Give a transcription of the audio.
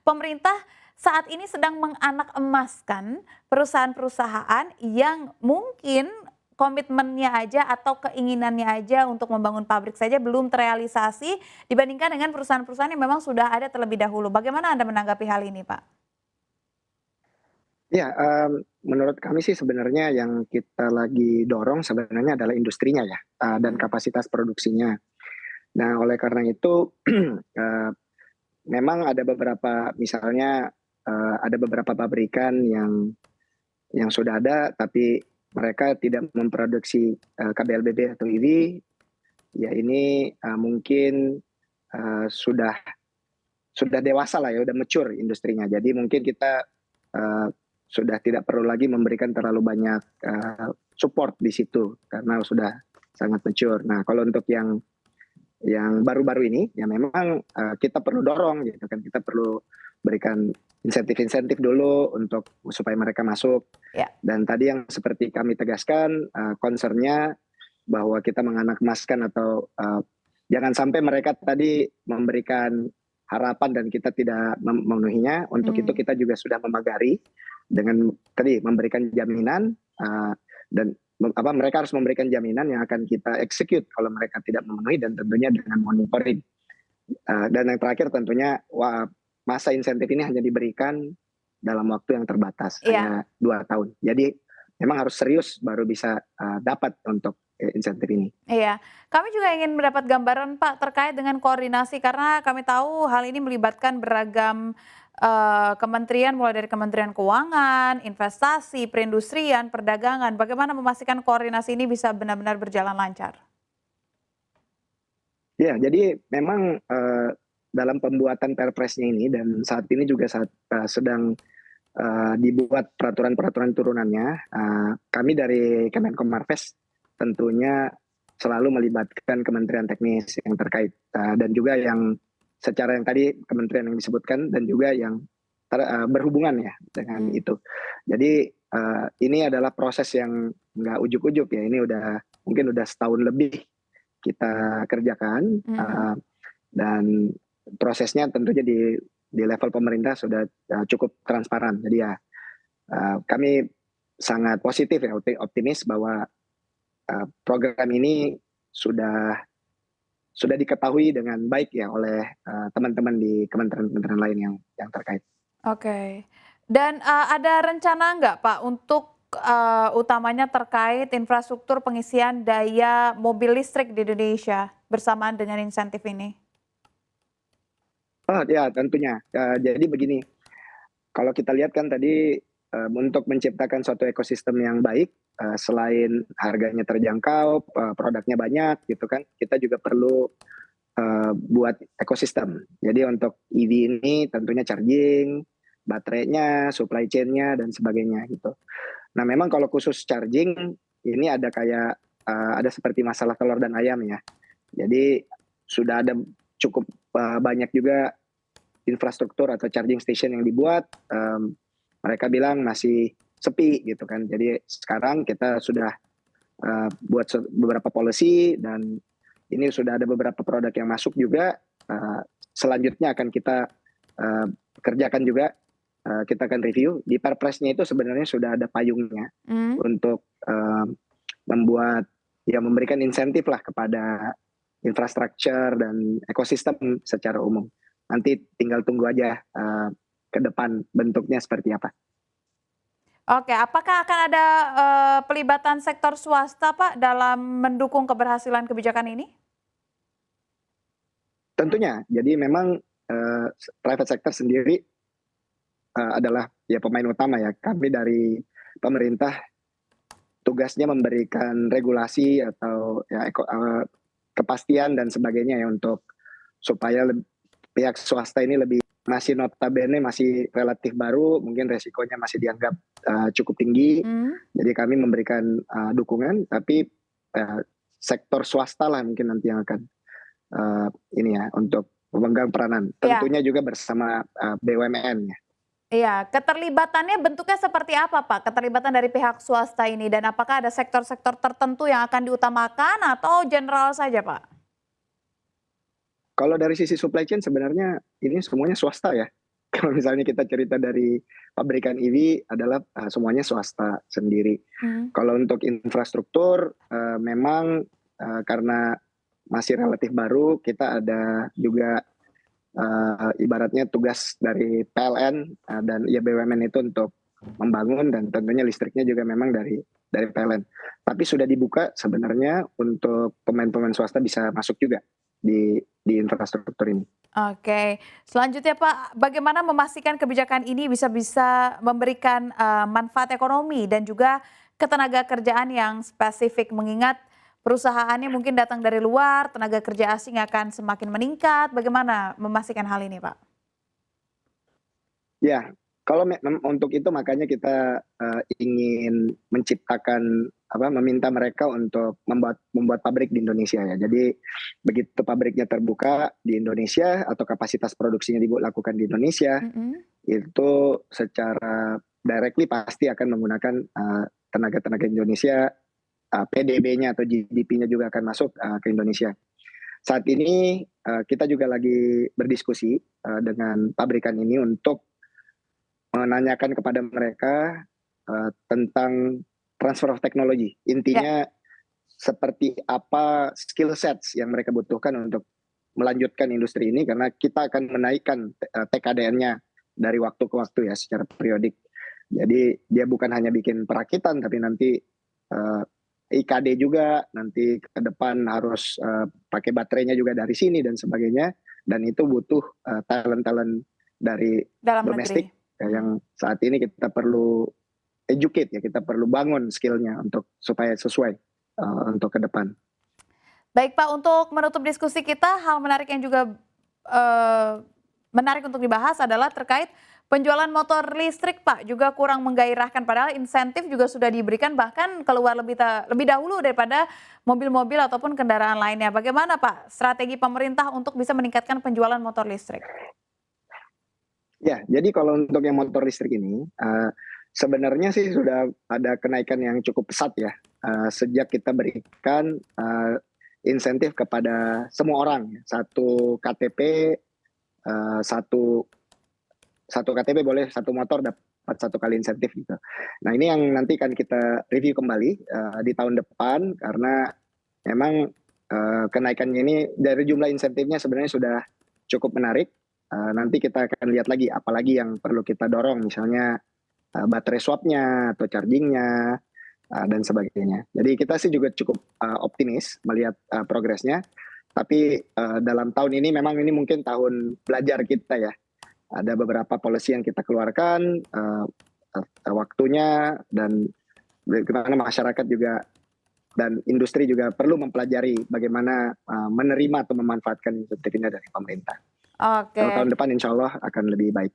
pemerintah saat ini sedang menganak emaskan perusahaan-perusahaan yang mungkin komitmennya aja atau keinginannya aja untuk membangun pabrik saja belum terrealisasi dibandingkan dengan perusahaan-perusahaan yang memang sudah ada terlebih dahulu. Bagaimana Anda menanggapi hal ini, Pak? Ya, menurut kami sih sebenarnya yang kita lagi dorong sebenarnya adalah industrinya ya, dan Mhm. kapasitas produksinya. Nah, oleh karena itu, eee, memang ada beberapa misalnya, ada beberapa pabrikan yang sudah ada, tapi mereka tidak memproduksi, KBLBB atau EV, ya ini, mungkin, sudah dewasa lah ya, udah mature industrinya. Jadi mungkin kita, eee, sudah tidak perlu lagi memberikan terlalu banyak, support di situ, karena sudah sangat mature. Nah, kalau untuk yang baru-baru ini, ya memang, kita perlu dorong gitu kan, kita perlu berikan insentif-insentif dulu untuk supaya mereka masuk. Ya. Dan tadi yang seperti kami tegaskan, concern-nya bahwa kita menganakmaskan atau, jangan sampai mereka tadi memberikan harapan dan kita tidak memenuhinya. Untuk itu Mmm. kita juga sudah memagari dengan tadi memberikan jaminan, dan mereka harus memberikan jaminan yang akan kita execute kalau mereka tidak memenuhi dan tentunya dengan monitoring. Dan yang terakhir tentunya masa insentif ini hanya diberikan dalam waktu yang terbatas, Iya. hanya 2 tahun. Jadi memang harus serius baru bisa, dapat untuk, insentif ini. Iya, kami juga ingin mendapat gambaran Pak terkait dengan koordinasi karena kami tahu hal ini melibatkan beragam, kementerian mulai dari Kementerian Keuangan, Investasi, Perindustrian, Perdagangan. Bagaimana memastikan koordinasi ini bisa benar-benar berjalan lancar? Ya, jadi memang, dalam pembuatan Perpresnya ini dan saat ini juga sedang, dibuat peraturan-peraturan turunannya, kami dari Kemenkomarves tentunya selalu melibatkan kementerian teknis yang terkait, dan juga yang secara yang tadi kementerian yang disebutkan dan juga yang berhubungan ya dengan Mmm. itu. Jadi, ini adalah proses yang nggak ujuk-ujuk ya, ini mungkin udah setahun lebih kita kerjakan, Mhm. dan prosesnya tentunya di level pemerintah sudah, cukup transparan. Jadi ya, kami sangat positif ya, optimis bahwa, program ini sudah diketahui dengan baik ya oleh, teman-teman di kementerian-kementerian lain yang terkait. Oke. Dan, ada rencana nggak Pak untuk, utamanya terkait infrastruktur pengisian daya mobil listrik di Indonesia bersamaan dengan insentif ini? Oh ya tentunya, jadi begini, kalau kita lihat kan tadi, untuk menciptakan suatu ekosistem yang baik, selain harganya terjangkau, produknya banyak gitu kan, kita juga perlu, buat ekosistem. Jadi untuk EV ini tentunya charging, baterainya, supply chain-nya dan sebagainya gitu. Nah memang kalau khusus charging, ini ada kayak, ada seperti masalah telur dan ayam ya. Jadi sudah ada cukup, banyak juga infrastruktur atau charging station yang dibuat, mereka bilang masih sepi gitu kan. Jadi sekarang kita sudah, buat beberapa policy dan ini sudah ada beberapa produk yang masuk juga, selanjutnya akan kita, eee, kerjakan juga, kita akan review. Di Perpresnya itu sebenarnya sudah ada payungnya Mmm. untuk, membuat ya memberikan insentif lah kepada infrastruktur dan ekosistem secara umum. Nanti tinggal tunggu aja, ke depan bentuknya seperti apa. Oke, apakah akan ada, pelibatan sektor swasta Pak dalam mendukung keberhasilan kebijakan ini? Tentunya, jadi memang, private sector sendiri, adalah ya pemain utama ya. Kami dari pemerintah tugasnya memberikan regulasi atau ya kepastian dan sebagainya ya untuk supaya pihak swasta ini masih notabene masih relatif baru, mungkin resikonya masih dianggap, cukup tinggi. Mmm. Jadi kami memberikan, dukungan, tapi, sektor swasta lah mungkin nanti yang akan, ini ya, untuk memegang peranan. Iya. Tentunya juga bersama, BUMN ya. Iya, keterlibatannya bentuknya seperti apa, Pak? Keterlibatan dari pihak swasta ini dan apakah ada sektor-sektor tertentu yang akan diutamakan atau general saja, Pak? Kalau dari sisi supply chain sebenarnya ini semuanya swasta ya. kalau misalnya kita cerita dari pabrikan EV adalah semuanya swasta sendiri. Hmm. Kalau untuk infrastruktur memang karena masih relatif baru, kita ada juga ibaratnya tugas dari PLN dan ya BUMN itu untuk membangun, dan tentunya listriknya juga memang dari PLN. Tapi sudah dibuka sebenarnya untuk pemain-pemain swasta bisa masuk juga di infrastruktur ini. Oke, selanjutnya Pak, bagaimana memastikan kebijakan ini bisa memberikan manfaat ekonomi dan juga ketenaga kerjaan yang spesifik, mengingat perusahaannya mungkin datang dari luar, tenaga kerja asing akan semakin meningkat. Bagaimana memastikan hal ini, Pak? Ya, kalau untuk itu makanya kita ingin menciptakan meminta mereka untuk membuat pabrik di Indonesia ya. Jadi begitu pabriknya terbuka di Indonesia atau kapasitas produksinya dilakukan di Indonesia, Mm-mm. itu secara directly pasti akan menggunakan tenaga-tenaga Indonesia, PDB-nya atau GDP-nya juga akan masuk ke Indonesia. Saat ini kita juga lagi berdiskusi dengan pabrikan ini untuk menanyakan kepada mereka tentang transfer of technology. Ya, Intinya seperti apa skill sets yang mereka butuhkan untuk melanjutkan industri ini, karena kita akan menaikkan TKDN-nya dari waktu ke waktu ya secara periodik. Jadi dia bukan hanya bikin perakitan, tapi nanti IKD juga, nanti ke depan harus pakai baterainya juga dari sini dan sebagainya, dan itu butuh talent-talent dari dalam negeri. domestik yang saat ini kita perlu educate ya, kita perlu bangun skillnya untuk supaya sesuai untuk ke depan. Baik Pak, untuk menutup diskusi kita, hal menarik yang juga eh, menarik untuk dibahas adalah terkait penjualan motor listrik Pak, juga kurang menggairahkan padahal insentif juga sudah diberikan bahkan keluar lebih dahulu daripada mobil-mobil ataupun kendaraan lainnya. Bagaimana Pak strategi pemerintah untuk bisa meningkatkan penjualan motor listrik? Ya, jadi kalau untuk yang motor listrik ini sebenarnya sih sudah ada kenaikan yang cukup pesat ya sejak kita berikan insentif kepada semua orang, satu KTP, satu KTP boleh satu motor dapat satu kali insentif gitu. Nah ini yang nanti kan kita review kembali di tahun depan, karena memang kenaikannya ini dari jumlah insentifnya sebenarnya sudah cukup menarik. Nanti kita akan lihat lagi apalagi yang perlu kita dorong, misalnya baterai swapnya atau chargingnya dan sebagainya. Jadi kita sih juga cukup optimis melihat progresnya. Tapi dalam tahun ini memang ini mungkin tahun belajar kita ya. Ada beberapa policy yang kita keluarkan, waktunya, dan bagaimana masyarakat juga dan industri juga perlu mempelajari bagaimana menerima atau memanfaatkan insentif ini dari pemerintah. Kalau Oke. tahun depan insya Allah akan lebih baik.